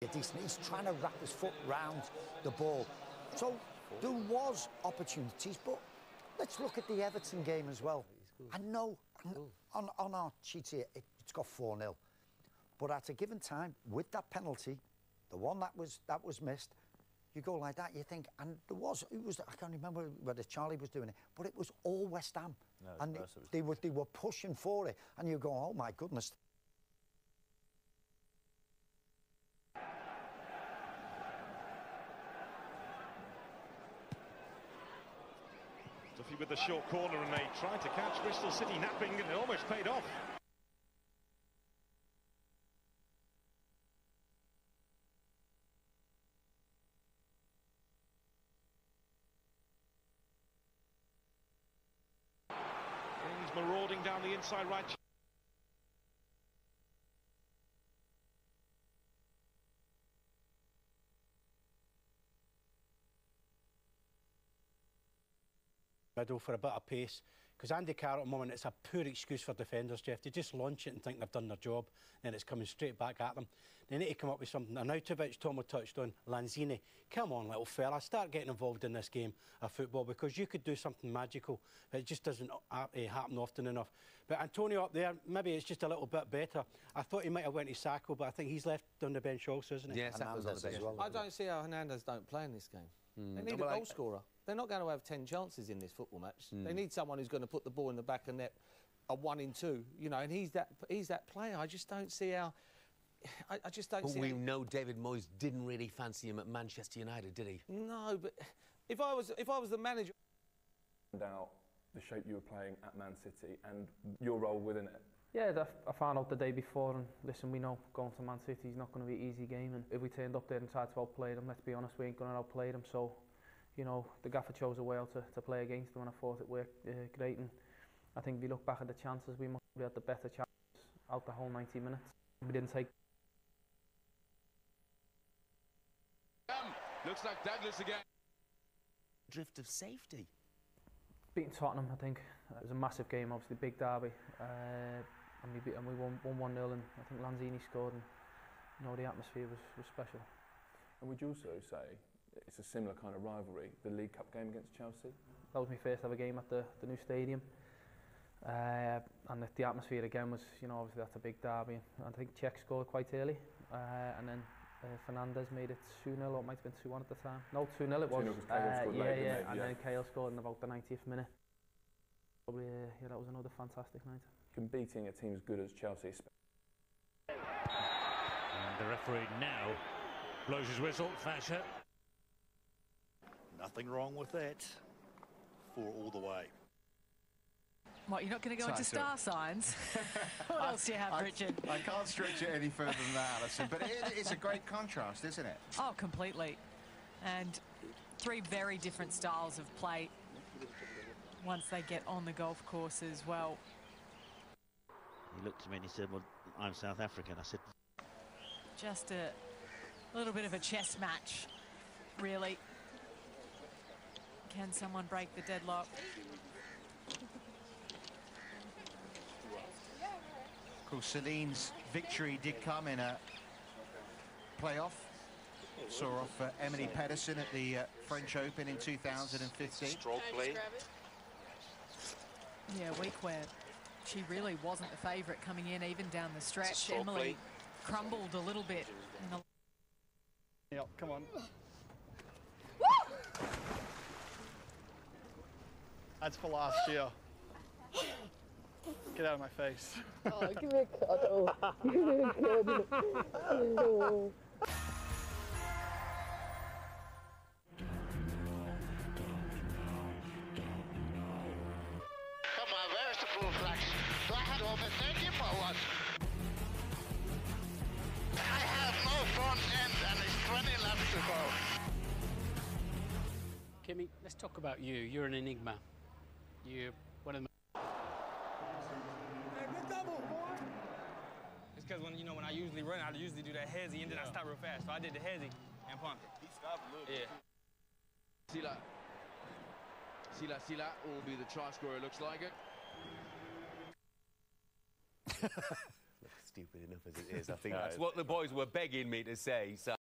Decent. He's trying to wrap his foot round the ball. So there was opportunities, but let's look at the Everton game as well. I know on our sheets here it's got 4-0, but at a given time with that penalty, the one that was missed, you go like that, you think, and there was, I can't remember whether Charlie was doing it, but it was all West Ham, no, and they were pushing for it, and you go, oh my goodness. Duffy with the short corner, and they tried to catch Bristol City napping, and it almost paid off. He's marauding down the inside right. Middle for a bit of pace, because Andy Carroll at the moment, it's a poor excuse for defenders, Jeff. They just launch it and think they've done their job, then it's coming straight back at them. They need to come up with something. Arnautovic, Tomo touched on, Lanzini, come on little fella, start getting involved in this game of football, because you could do something magical, but it just doesn't happen often enough. But Antonio up there, maybe it's just a little bit better. I thought he might have went to Sacco, but I think he's left on the bench also, isn't he? Yes, that was on the bench as well. I don't see how Hernandez don't play in this game. They need a goal scorer. They're not going to have 10 chances in this football match. They need someone who's going to put the ball in the back of net, a 1 in 2, you know, and he's that player. I just don't see how... I just don't see... But we know David Moyes didn't really fancy him at Manchester United, did he? No, but if I was the manager... ...out the shape you were playing at Man City and your role within it. Yeah, I found out the day before, and listen, we know going to Man City is not going to be an easy game, and if we turned up there and tried to outplay them, let's be honest, we ain't going to outplay them, so... You know, the gaffer chose a way out to play against them, and I thought it worked great. And I think if you look back at the chances, we must have had the better chances out the whole 90 minutes. We didn't take. Looks like Douglas again. Drift of safety. Beating Tottenham, I think it was a massive game. Obviously, big derby, and we won 1-0, and I think Lanzini scored, and you know the atmosphere was special. And would you also say it's a similar kind of rivalry, the League Cup game against Chelsea? That was my first ever game at the new stadium, and the atmosphere again was, you know, obviously that's a big derby. I think Czech scored quite early, and then Fernandez made it 2-0, or it might have been 2-1 at the time. No, 2-0 it was. 2-0 scored late, and then Cahill scored in about the 90th minute. Probably, yeah, that was another fantastic night. Beating a team as good as Chelsea. And the referee now blows his whistle, Thatcher. Nothing wrong with that. 4 all the way. What, you're not going to go into star signs? What else do you have, Richard? I can't stretch it any further than that, Alison, but it's a great contrast, isn't it? Oh, completely. And 3 very different styles of play once they get on the golf course as well. He looked at me and he said, well, I'm South African. I said... Just a little bit of a chess match, really. Can someone break the deadlock? Of course, Celine's victory did come in a playoff. Saw off Emily Pedersen at the French Open in 2015. Stroke play. Yeah, a week where she really wasn't the favourite coming in, even down the stretch. Emily crumbled a little bit. In the... Yep, come on. That's for last year. Get out of my face. Oh, give me a cuddle. Give me a cuddle. Oh. Come on, where's the full flash? Do I have over 30 forward? I have no front end and it's 20 laps to go. Kimmy, let's talk about you. You're an enigma. You're one of the... It's because when I usually run, I usually do that hezzy and then I stop real fast. So I did the hezzy and pumped it. He stopped a little bit. Sila will be the try scorer, looks like it. stupid enough as it is. I think that's what the boys were begging me to say. So.